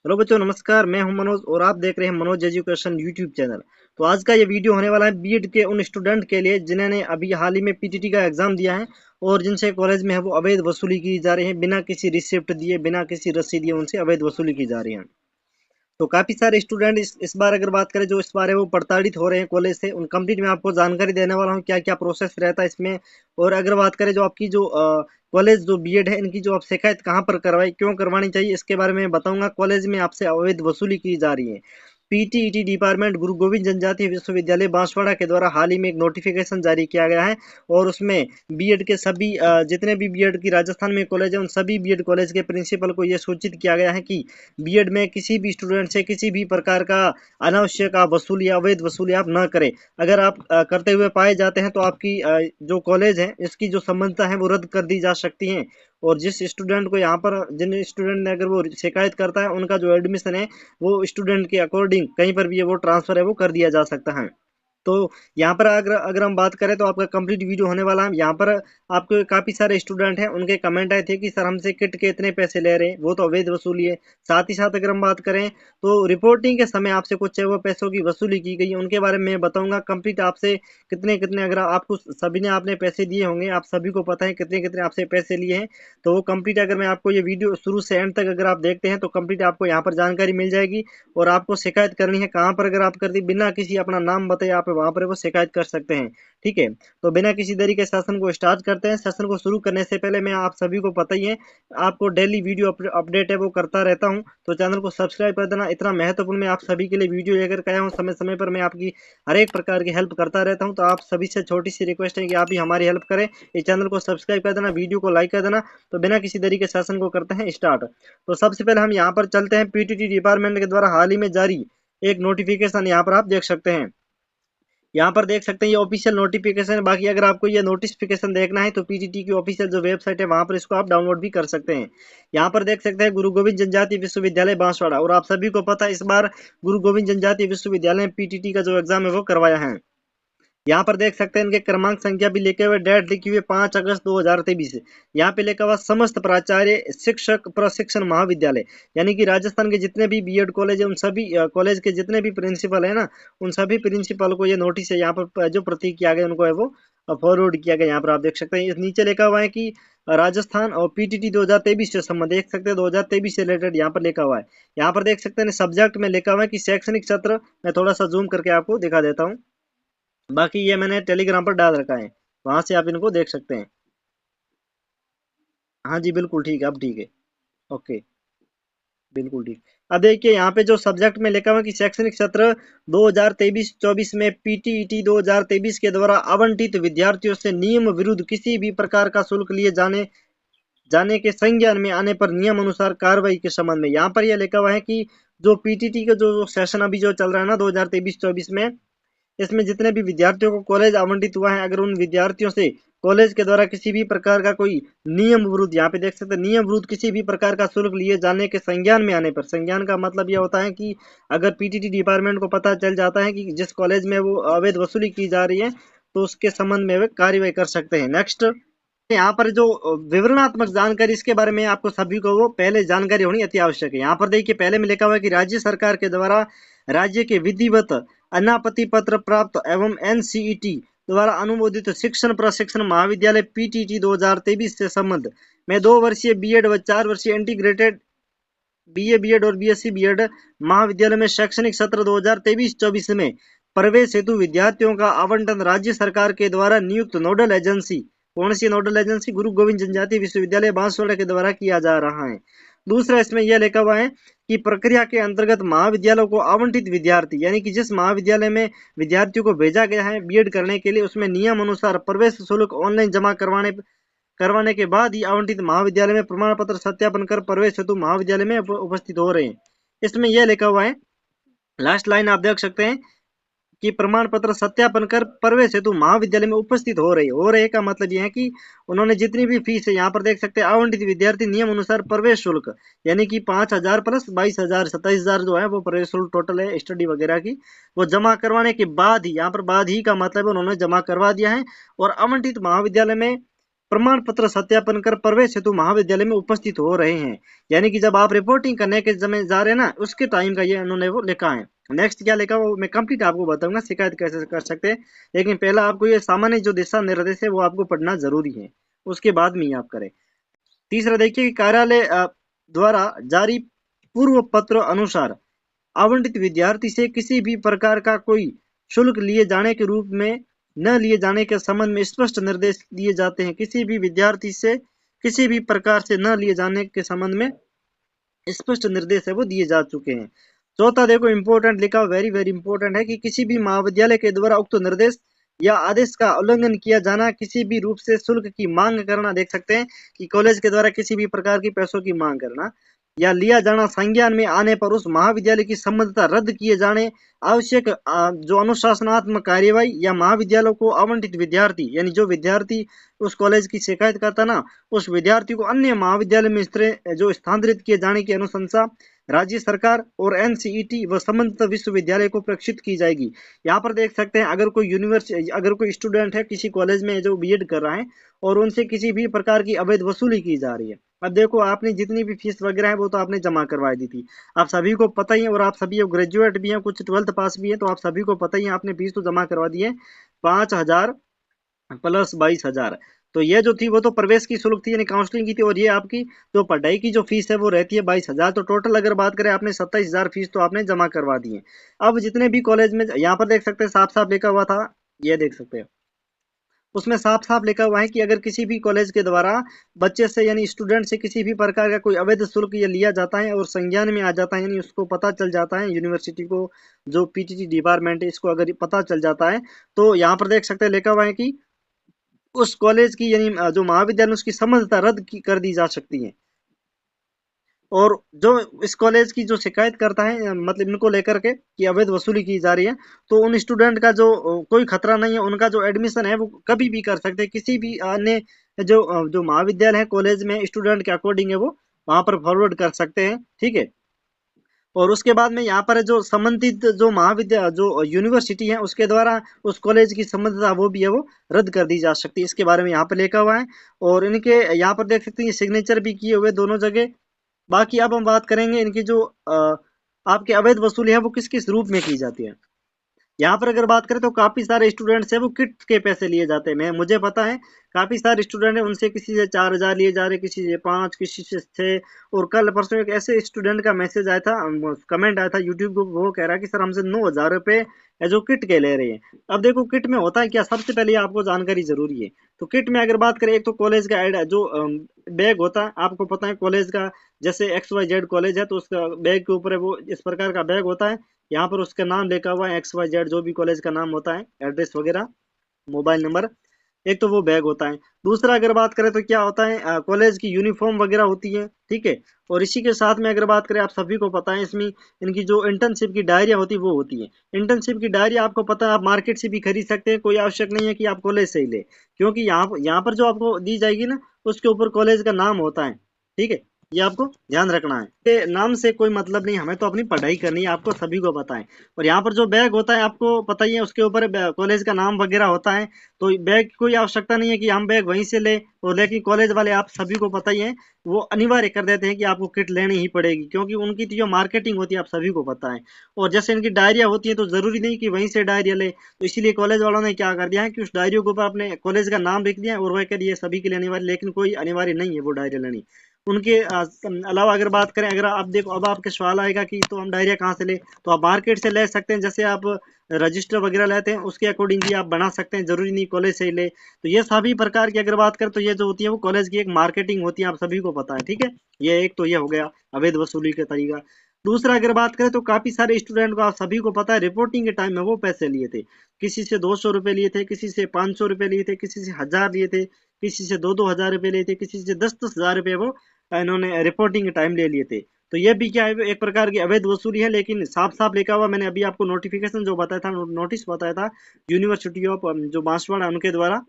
Hello बच्चों, नमस्कार। मैं हूं मनोज और आप देख रहे हैं मनोज एजुकेशन यूट्यूब चैनल। तो आज का ये वीडियो होने वाला है बीएड के उन स्टूडेंट के लिए जिन्होंने अभी हाल ही में पीटीटी का एग्जाम दिया है और जिनसे कॉलेज में है वो अवैध वसूली की जा रही है, बिना किसी रिसिप्ट दिए, बिना किसी रसीद दिए उनसे अवैध वसूली की जा रही है। तो काफी सारे स्टूडेंट इस बार अगर बात करें, जो इस बार है वो प्रताड़ित हो रहे हैं कॉलेज से। उन कंप्लीट में आपको जानकारी देने वाला हूँ क्या क्या प्रोसेस रहता है इसमें। और अगर बात करें जो आपकी जो कॉलेज जो बीएड है, इनकी जो आप शिकायत कहाँ पर करवाई, क्यों करवानी चाहिए, इसके बारे में बताऊंगा। कॉलेज में आपसे अवैध वसूली की जा रही है। पीटीईटी डिपार्टमेंट गुरु गोविंद जनजातीय विश्वविद्यालय बांसवाड़ा के द्वारा हाल ही में एक नोटिफिकेशन जारी किया गया है और उसमें बीएड के सभी जितने भी बीएड की राजस्थान में कॉलेज है, उन सभी बीएड कॉलेज के प्रिंसिपल को यह सूचित किया गया है कि बीएड में किसी भी स्टूडेंट से किसी भी प्रकार का अनावश्यक आप वसूली या अवैध वसूली आप न करें। अगर आप करते हुए पाए जाते हैं तो आपकी जो कॉलेज है इसकी जो संबद्धता है वो रद्द कर दी जा सकती है। और जिस स्टूडेंट को यहाँ पर, जिन स्टूडेंट ने अगर वो शिकायत करता है, उनका जो एडमिशन है वो स्टूडेंट के अकॉर्डिंग कहीं पर भी है वो ट्रांसफर है वो कर दिया जा सकता है। तो यहाँ पर अगर अगर हम बात करें तो आपका कंप्लीट वीडियो होने वाला है। यहाँ पर आपको काफी सारे स्टूडेंट हैं, उनके कमेंट आए थे कि सर हमसे किट के इतने पैसे ले रहे हैं, वो तो अवैध वसूली है। साथ ही साथ अगर हम बात करें तो रिपोर्टिंग के समय आपसे कुछ है वो पैसों की वसूली की गई, उनके बारे में बताऊंगा। कंप्लीट आपसे कितने कितने, अगर आपको सभी ने आपने पैसे दिए होंगे, आप सभी को पता है कितने कितने आपसे पैसे लिए हैं। तो वो कंप्लीट अगर मैं आपको ये वीडियो शुरू से एंड तक अगर आप देखते हैं तो कंप्लीट आपको यहाँ पर जानकारी मिल जाएगी। और आपको शिकायत करनी है कहाँ पर, अगर आप कर दी बिना किसी अपना नाम बताए आप वहाँ पर वो शिकायत कर सकते हैं। ठीक है, तो बिना किसी देरी के सेशन को स्टार्ट करते हैं। सेशन को शुरू करने से पहले मैं आप सभी को पता ही है, आपको डेली वीडियो अपडेट है वो करता रहता हूँ, तो चैनल को सब्सक्राइब कर देना। इतना महत्वपूर्ण मैं आप सभी के लिए वीडियो लेकर के आया हूँ। समय समय पर मैं आपकी हर एक प्रकार की हेल्प करता रहता हूँ, तो आप सभी से छोटी सी रिक्वेस्ट है कि आप भी हमारी हेल्प करें। इस चैनल को सब्सक्राइब कर देना, वीडियो को लाइक कर देना। तो बिना किसी देरी के सेशन को करते हैं स्टार्ट। तो सबसे पहले हम यहाँ पर चलते हैं पीटीटी डिपार्टमेंट के द्वारा हाल ही में जारी एक नोटिफिकेशन। यहाँ पर आप देख सकते हैं, यहाँ पर देख सकते हैं ये ऑफिशियल नोटिफिकेशन है। बाकी अगर आपको ये नोटिफिकेशन देखना है तो पीजीटी की ऑफिशियल जो वेबसाइट है वहां पर इसको आप डाउनलोड भी कर सकते हैं। यहाँ पर देख सकते हैं गुरु गोविंद जनजातीय विश्वविद्यालय बांसवाड़ा, और आप सभी को पता है इस बार गुरु गोविंद जनजातीय विश्वविद्यालय में पीटीटी का जो एग्जाम है वो करवाया है। यहाँ पर देख सकते हैं इनके क्रमांक संख्या भी लिखे हुए, डेट लिखी हुई 5 अगस्त 2023। यहाँ पे लिखा हुआ समस्त प्राचार्य शिक्षक प्रशिक्षण महाविद्यालय, यानी कि राजस्थान के जितने भी बीएड कॉलेज है उन सभी कॉलेज के जितने भी प्रिंसिपल है ना, उन सभी प्रिंसिपल को ये नोटिस है यहाँ पर जो प्रतीक किया गया उनको है वो फॉरवर्ड किया गया। यहाँ पर आप देख सकते हैं इस नीचे लिखा हुआ है कि राजस्थान और पीटीटी 2023 से संबंध, देख सकते हैं 2023 से रिलेटेड यहाँ पर लिखा हुआ है। यहाँ पर देख सकते हैं सब्जेक्ट में लिखा हुआ है कि शैक्षणिक सत्र, मैं थोड़ा सा जूम करके आपको दिखा देता हूँ। बाकी ये मैंने टेलीग्राम पर डाल रखा है, वहां से आप इनको देख सकते हैं। हाँ जी बिल्कुल ठीक है, अब ठीक है। ओके, बिल्कुल ठीक। अब देखिए यहाँ पे जो सब्जेक्ट में लिखा हुआ है कि शैक्षणिक सत्र 2023-24 में पीटीईटी 2023 के द्वारा आवंटित विद्यार्थियों से नियम विरुद्ध किसी भी प्रकार का शुल्क लिए जाने जाने के संज्ञान में आने पर नियम अनुसार कार्रवाई के संबंध में। यहाँ पर यह लिखा हुआ है कि जो पीटीटी का जो सेशन अभी जो चल रहा है ना 2023-24 में, इसमें जितने भी विद्यार्थियों को कॉलेज आवंटित हुआ है, अगर उन विद्यार्थियों से कॉलेज के द्वारा किसी भी प्रकार का कोई नियम विरुद्ध, यहाँ पे देख सकते हैं नियम विरुद्ध किसी भी प्रकार का शुल्क लिए जाने के संज्ञान में आने पर, संज्ञान का मतलब यह होता है कि अगर पीटीटी डिपार्टमेंट को पता चल जाता है कि जिस कॉलेज में वो अवैध वसूली की जा रही है, तो उसके संबंध में वे कार्रवाई कर सकते हैं। नेक्स्ट, यहाँ पर जो विवरणात्मक जानकारी, इसके बारे में आपको सभी को वो पहले जानकारी होनी अति आवश्यक है। यहाँ पर देखिए पहले में लिखा हुआ है कि राज्य सरकार के द्वारा राज्य के विधिवत अनापत्ति पत्र प्राप्त एवं एनसीईटी द्वारा अनुमोदित शिक्षण प्रशिक्षण महाविद्यालय पीटीटी 2023 से संबंध में 2 वर्षीय बीएड व 4 वर्षीय इंटीग्रेटेड बीए बीएड और बीएससी बीएड महाविद्यालय में शैक्षणिक सत्र 2023-24 में प्रवेश हेतु विद्यार्थियों का आवंटन राज्य सरकार के द्वारा नियुक्त नोडल एजेंसी, कौन सी नोडल एजेंसी, गुरु गोविंद जनजातीय विश्वविद्यालय बांसवाड़ा के द्वारा किया जा रहा है। दूसरा इसमें यह लिखा हुआ है कि प्रक्रिया के अंतर्गत महाविद्यालयों को आवंटित विद्यार्थी, यानी कि जिस महाविद्यालय में विद्यार्थियों को भेजा गया है बीएड करने के लिए, उसमें नियम अनुसार प्रवेश शुल्क ऑनलाइन जमा करवाने के बाद ही आवंटित महाविद्यालय में प्रमाण पत्र सत्यापन कर प्रवेश हेतु महाविद्यालय में उपस्थित हो रहे हैं। इसमें यह लिखा हुआ है, लास्ट लाइन आप देख सकते हैं कि प्रमाण पत्र सत्यापन कर प्रवेश हेतु महाविद्यालय में उपस्थित हो रहे का मतलब यह है कि उन्होंने जितनी भी फीस है, यहाँ पर देख सकते हैं आवंटित विद्यार्थी नियम अनुसार प्रवेश शुल्क, यानी कि 5,000 प्लस 22,000 27,000 जो है वो प्रवेश शुल्क टोटल है स्टडी वगैरह की, वो जमा करवाने के बाद ही, यहाँ पर बाद ही का मतलब है उन्होंने जमा करवा दिया है। और आवंटित महाविद्यालय में प्रमाण पत्र सत्यापन कर प्रवेश हेतु महाविद्यालय में उपस्थित हो रहे हैं। यानी कि जब आप रिपोर्टिंग करने के समय जा रहे हैं ना, उसके टाइम का ये उन्होंने वो लिखा है। नेक्स्ट क्या लिखा वो मैं कंप्लीट आपको बताऊंगा, शिकायत कैसे कर सकते हैं, लेकिन पहला आपको ये सामान्य जो दिशा निर्देश है वो आपको पढ़ना जरूरी है, उसके बाद में ही आप करें। तीसरा देखिए कि कार्यालय द्वारा जारी पूर्व पत्र अनुसार आवंटित विद्यार्थी से किसी भी प्रकार का कोई शुल्क लिए जाने के रूप में न लिए जाने के संबंध में स्पष्ट निर्देश दिए जाते हैं। किसी भी विद्यार्थी से किसी भी प्रकार से न लिए जाने के संबंध में स्पष्ट निर्देश है वो दिए जा चुके हैं। चौथा देखो इंपॉर्टेंट लिखा, वेरी वेरी इंपॉर्टेंट है कि किसी भी महाविद्यालय के द्वारा उक्त निर्देश या आदेश का उल्लंघन किया जाना, किसी भी रूप से शुल्क की मांग करना, देख सकते हैं कि कॉलेज के द्वारा किसी भी प्रकार की पैसों की मांग करना या लिया जाना, संज्ञान में आने पर उस महाविद्यालय की संबद्धता रद्द किए जाने, आवश्यक जो अनुशासनात्मक कार्यवाही या महाविद्यालय को आवंटित विद्यार्थी यानी जो विद्यार्थी उस कॉलेज की शिकायत करता ना, उस विद्यार्थी को अन्य महाविद्यालय में जो स्थानांतरित किए जाने की अनुशंसा राज्य सरकार और एनसीईटी व संबंधित विश्वविद्यालय को प्रेषित की जाएगी। यहाँ पर देख सकते हैं अगर कोई स्टूडेंट है किसी कॉलेज में जो बीएड कर रहा है और उनसे किसी भी प्रकार की अवैध वसूली की जा रही है, अब देखो आपने जितनी भी फीस वगैरह है वो तो आपने जमा करवा दी थी, आप सभी को पता ही है, और आप सभी ग्रेजुएट भी हैं, कुछ 12th पास भी है, तो आप सभी को पता ही है आपने फीस तो जमा करवा दी है 5,000 प्लस 22,000। तो ये जो थी वो तो प्रवेश की शुल्क थी यानी काउंसलिंग की थी, और ये आपकी जो पढ़ाई की जो फीस है वो रहती है 22,000। तो टोटल अगर बात करें आपने 27,000 फीस तो आपने जमा करवा दी है। अब जितने भी कॉलेज में यहाँ पर देख सकते हैं साफ साफ लिखा हुआ था, ये देख सकते हैं उसमें साफ साफ लिखा हुआ है कि अगर किसी भी कॉलेज के द्वारा बच्चे से यानी स्टूडेंट से किसी भी प्रकार का कोई अवैध शुल्क ये लिया जाता है और संज्ञान में आ जाता है, यानी उसको पता चल जाता है, यूनिवर्सिटी को जो पीटीटी डिपार्टमेंट है इसको अगर पता चल जाता है, तो यहाँ पर देख सकते हैं लिखा हुआ है कि उस कॉलेज की यानी जो महाविद्यालय उसकी संबद्धता कर दी जा सकती है। और जो इस कॉलेज की जो शिकायत करता है मतलब इनको लेकर के कि अवैध वसूली की जा रही है, तो उन स्टूडेंट का जो कोई खतरा नहीं है, उनका जो एडमिशन है वो कभी भी कर सकते हैं, किसी भी अन्य जो महाविद्यालय है कॉलेज में स्टूडेंट के अकॉर्डिंग है वो वहां पर फॉरवर्ड कर सकते हैं, ठीक है। और उसके बाद में यहाँ पर जो संबंधित जो महाविद्यालय जो यूनिवर्सिटी है उसके द्वारा उस कॉलेज की संबद्धता वो भी है वो रद्द कर दी जा सकती है, इसके बारे में यहाँ पर लिखा हुआ है। और इनके यहाँ पर देख सकते हैं सिग्नेचर भी किए हुए दोनों जगह। बाकी अब हम बात करेंगे इनकी जो आपकी अवैध वसूली है वो किस किस रूप में की जाती है। यहाँ पर अगर बात करें तो काफी सारे स्टूडेंट्स हैं वो किट के पैसे लिए जाते हैं, मैं मुझे पता है काफी सारे स्टूडेंट हैं उनसे किसी से 4,000 लिए जा रहे, किसी से 5, किसी से 6। और कल परसों एक ऐसे स्टूडेंट का मैसेज आया था, कमेंट आया था यूट्यूब को, वो कह रहा है कि सर हमसे 9,000 रुपये जो किट के ले रहे हैं। अब देखो किट में होता है क्या, सबसे पहले आपको जानकारी जरूरी है। तो किट में अगर बात करें, एक तो कॉलेज का जो बैग होता है, आपको पता है कॉलेज का जैसे XYZ कॉलेज है तो उसका बैग के ऊपर है वो इस प्रकार का बैग होता है, यहाँ पर उसका नाम लिखा हुआ है XYZ जो भी कॉलेज का नाम होता है, एड्रेस वगैरह, मोबाइल नंबर। एक तो वो बैग होता है। दूसरा अगर बात करें तो क्या होता है, कॉलेज की यूनिफॉर्म वगैरह होती है, ठीक है। और इसी के साथ में अगर बात करें, आप सभी को पता है इसमें इनकी जो इंटर्नशिप की डायरिया होती है वो होती है। इंटर्नशिप की डायरी आपको पता है आप मार्केट से भी खरीद सकते हैं, कोई आवश्यक नहीं है कि आप कॉलेज से ही ले, क्योंकि यहाँ पर जो आपको दी जाएगी ना उसके ऊपर कॉलेज का नाम होता है, ठीक है। ये आपको ध्यान रखना है, ये नाम से कोई मतलब नहीं, हमें तो अपनी पढ़ाई करनी है, आपको सभी को पता है। और यहाँ पर जो बैग होता है आपको पता ही है उसके ऊपर कॉलेज का नाम वगैरह होता है, तो बैग की कोई आवश्यकता नहीं है कि हम बैग वहीं से ले। और लेकिन कॉलेज वाले आप सभी को पता ही है वो अनिवार्य कर देते हैं कि आपको किट लेनी ही पड़ेगी, क्योंकि उनकी जो मार्केटिंग होती है आप सभी को पता है। और जैसे इनकी डायरिया होती है तो जरूरी नहीं कि वहीं से डायरिया ले, तो इसीलिए कॉलेज वालों ने क्या कर दिया है कि उस डायरिया के ऊपर अपने कॉलेज का नाम लिख दिया है और वह कह दिया सभी के लिए अनिवार्य, लेकिन कोई अनिवार्य नहीं है वो डायरिया लेनी। उनके अलावा अगर बात करें, अगर आप देखो अब आपके सवाल आएगा कि तो हम डायरिया कहाँ से ले, तो आप मार्केट से ले सकते हैं, जैसे आप रजिस्टर वगैरह लेते हैं उसके अकॉर्डिंग भी आप बना सकते हैं, जरूरी नहीं कॉलेज से ही ले। तो ये सभी प्रकार की अगर बात करें तो ये जो होती है वो कॉलेज की एक मार्केटिंग होती है, आप सभी को पता है, ठीक है। ये एक तो ये हो गया अवैध वसूली का तरीका। दूसरा अगर बात करें तो काफी सारे स्टूडेंट को आप सभी को पता है रिपोर्टिंग के टाइम में वो पैसे लिए थे, किसी से 200 रुपए लिए थे, किसी से 500 रुपए लिए थे, किसी से 1,000 लिए थे, किसी से 2-2 हज़ार रुपए लिए थे, किसी से 10-10 हज़ार रुपए वो इन्होंने रिपोर्टिंग के टाइम ले लिए थे। तो ये भी क्या है, एक प्रकार की अवैध वसूली है, लेकिन साफ साफ लिखा हुआ, मैंने अभी आपको नोटिफिकेशन जो बताया था, नोटिस बताया था यूनिवर्सिटी ऑफ जो बांसवाड़ा उनके द्वारा,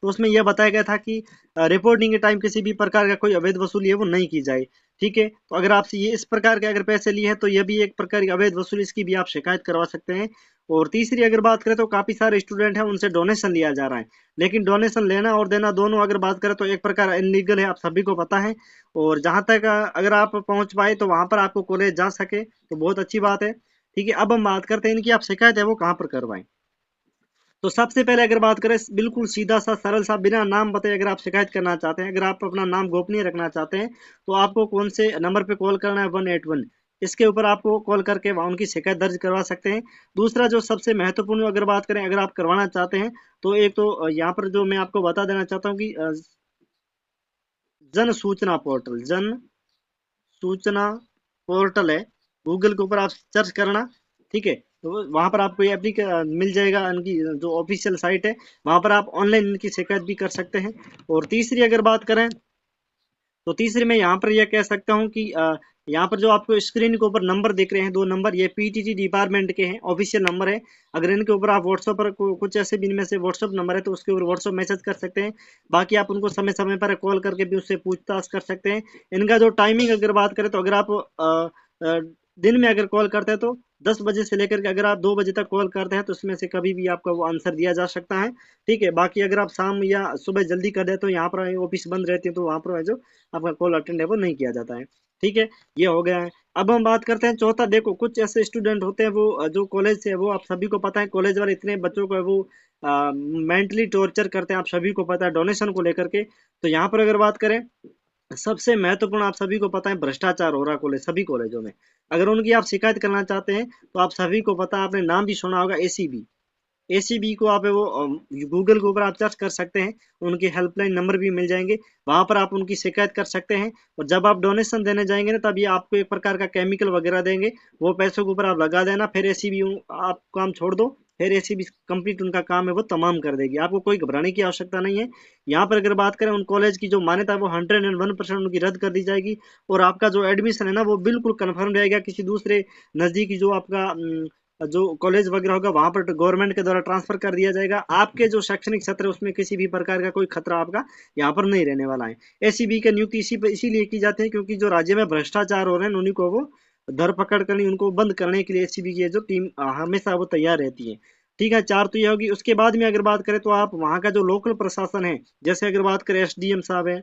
तो उसमें यह बताया गया था कि रिपोर्टिंग के टाइम किसी भी प्रकार का कोई अवैध वसूली है वो नहीं की जाए। ठीक है। तो अगर आपसे ये इस प्रकार के अगर पैसे लिए हैं तो यह भी एक प्रकार की अवैध वसूली, इसकी भी आप शिकायत करवा सकते हैं। और तीसरी अगर बात करें तो काफी सारे स्टूडेंट हैं उनसे डोनेशन लिया जा रहा है, लेकिन डोनेशन लेना और देना दोनों अगर बात करें तो एक प्रकार इनलीगल है, आप सभी को पता है। और जहां तक अगर आप पहुंच पाए तो वहां पर आपको कॉलेज जा सके तो बहुत अच्छी बात है। ठीक है, अब हम बात करते हैं इनकी आप शिकायत है वो कहाँ पर करवाएं। तो सबसे पहले अगर बात करें बिल्कुल सीधा सा सरल सा बिना नाम बताए अगर आप शिकायत करना चाहते हैं, अगर आप अपना नाम गोपनीय रखना चाहते हैं तो आपको कौन से नंबर पे कॉल करना है, 181, इसके ऊपर आपको कॉल करके वहाँ उनकी शिकायत दर्ज करवा सकते हैं। दूसरा जो सबसे महत्वपूर्ण अगर बात करें, अगर आप करवाना चाहते हैं तो एक तो यहाँ पर जो मैं आपको बता देना चाहता हूँ कि जन सूचना पोर्टल, जन सूचना पोर्टल है, गूगल के ऊपर आप सर्च करना। ठीक है, तो वहां पर आपको ये एप्लीकेशन मिल जाएगा, इनकी जो ऑफिशियल साइट है वहां पर आप ऑनलाइन इनकी शिकायत भी कर सकते हैं। और तीसरी अगर बात करें तो तीसरे में यहाँ पर यह कह सकता हूँ कि यहाँ पर जो आपको स्क्रीन के ऊपर नंबर दिख रहे हैं, दो नंबर, ये पीटीटी डिपार्टमेंट के हैं, ऑफिशियल नंबर है। अगर इनके ऊपर आप व्हाट्सएप पर कुछ ऐसे भी इनमें से व्हाट्सएप नंबर है तो उसके ऊपर व्हाट्सएप मैसेज कर सकते हैं। बाकी आप उनको समय समय पर कॉल करके भी उससे पूछताछ कर सकते हैं। इनका जो टाइमिंग अगर बात करें तो अगर आप दिन में अगर कॉल करते हैं तो 10 बजे से लेकर के अगर आप 2 बजे तक कॉल करते हैं तो उसमें से कभी भी आपका वो आंसर दिया जा सकता है। ठीक है, बाकी अगर आप शाम या सुबह जल्दी कर दे तो यहाँ पर ऑफिस बंद रहती है तो वहाँ पर जो आपका कॉल अटेंड है वो नहीं किया जाता है। ठीक है, ये हो गया है। अब हम बात करते हैं चौथा। देखो, कुछ ऐसे स्टूडेंट होते हैं वो जो कॉलेज से, वो आप सभी को पता है, कॉलेज वाले इतने बच्चों को है वो मेंटली टॉर्चर करते हैं, आप सभी को पता है, डोनेशन को लेकर के। तो यहाँ पर अगर बात करें, सबसे महत्वपूर्ण आप सभी को पता है भ्रष्टाचार हो रहा है कॉलेज, सभी कॉलेजों में। अगर उनकी आप शिकायत करना चाहते हैं तो आप सभी को पता है, आपने नाम भी सुना होगा, एसीबी। एसीबी को आप वो गूगल के ऊपर आप सर्च कर सकते हैं, उनके हेल्पलाइन नंबर भी मिल जाएंगे, वहां पर आप उनकी शिकायत कर सकते हैं। और जब आप डोनेशन देने जाएंगे ना तब ये आपको एक प्रकार का केमिकल वगैरह देंगे, वो पैसों के ऊपर आप लगा देना, फिर एसीबी आप काम छोड़ दो, फिर एसीबी कंप्लीट उनका काम है वो तमाम कर देगी, आपको कोई घबराने की आवश्यकता नहीं है। यहाँ पर अगर बात करें उन कॉलेज की जो मान्यता है वो 101% उनकी रद्द कर दी जाएगी, और आपका जो एडमिशन है ना वो बिल्कुल कन्फर्म रहेगा, किसी दूसरे नजदीकी जो आपका जो कॉलेज वगैरह होगा वहां पर गवर्नमेंट के द्वारा ट्रांसफर कर दिया जाएगा। आपके जो शैक्षणिक सत्र है उसमें किसी भी प्रकार का कोई खतरा आपका यहाँ पर नहीं रहने वाला है। एसीबी की नियुक्ति इसीलिए की जाती है क्योंकि जो राज्य में भ्रष्टाचार हो रहे हैं उन्हीं को वो धरपकड़ करनी, उनको बंद करने के लिए एसीबी की जो टीम हमेशा वो तैयार रहती है। ठीक है, चार तो ये होगी। उसके बाद में अगर बात करें तो आप वहाँ का जो लोकल प्रशासन है, जैसे अगर बात करें एसडीएम साहब है,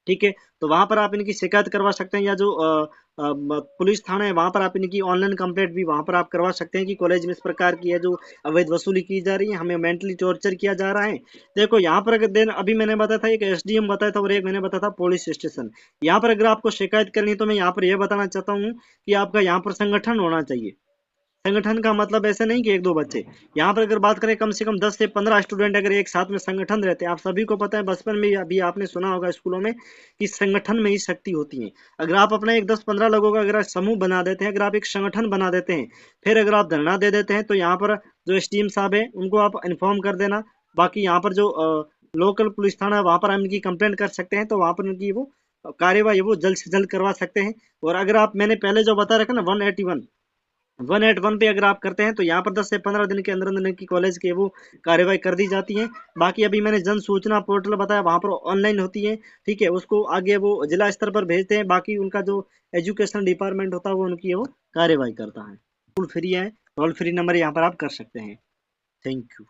ठीक है, तो वहां पर आप इनकी शिकायत करवा सकते हैं, या जो पुलिस थाना है वहां पर आप इनकी ऑनलाइन कंप्लेंट भी वहां पर आप करवा सकते हैं कि कॉलेज में इस प्रकार की है जो अवैध वसूली की जा रही है, हमें मेंटली टॉर्चर किया जा रहा है। देखो यहाँ पर अगर देन अभी मैंने बताया था एक एसडीएम बताया था और एक मैंने बताया था पुलिस स्टेशन। यहाँ पर अगर आपको शिकायत करनी है तो मैं यहाँ पर यह बताना चाहता हूँ कि आपका यहाँ पर संगठन होना चाहिए। संगठन का मतलब ऐसे नहीं कि एक दो बच्चे, यहाँ पर अगर बात करें कम से कम 10 से 15 स्टूडेंट अगर एक साथ में संगठन रहते हैं। आप सभी को पता है, बचपन में अभी आपने सुना होगा स्कूलों में कि संगठन में ही शक्ति होती है। अगर आप अपना एक 10-15 लोगों का अगर समूह बना देते हैं, अगर आप एक संगठन बना देते हैं, फिर अगर आप धरना दे देते हैं तो यहाँ पर जो एसडीएम साहब है उनको आप इन्फॉर्म कर देना। बाकी यहाँ पर जो लोकल पुलिस थाना है वहां पर हम इनकी कंप्लेंट कर सकते हैं, तो वहां पर उनकी वो कार्यवाही वो जल्द से जल्द करवा सकते हैं। और अगर आप, मैंने पहले जो बता रखा ना 181 पे अगर आप करते हैं तो यहाँ पर 10 से 15 दिन के अंदर अंदर की कॉलेज के वो कार्रवाई कर दी जाती है। बाकी अभी मैंने जन सूचना पोर्टल बताया वहां पर ऑनलाइन होती है। ठीक है, उसको आगे वो जिला स्तर पर भेजते हैं, बाकी उनका जो एजुकेशन डिपार्टमेंट होता है वो उनकी वो कार्रवाई करता है। टोल फ्री है, टोल फ्री नंबर यहाँ पर आप कर सकते हैं। Thank you.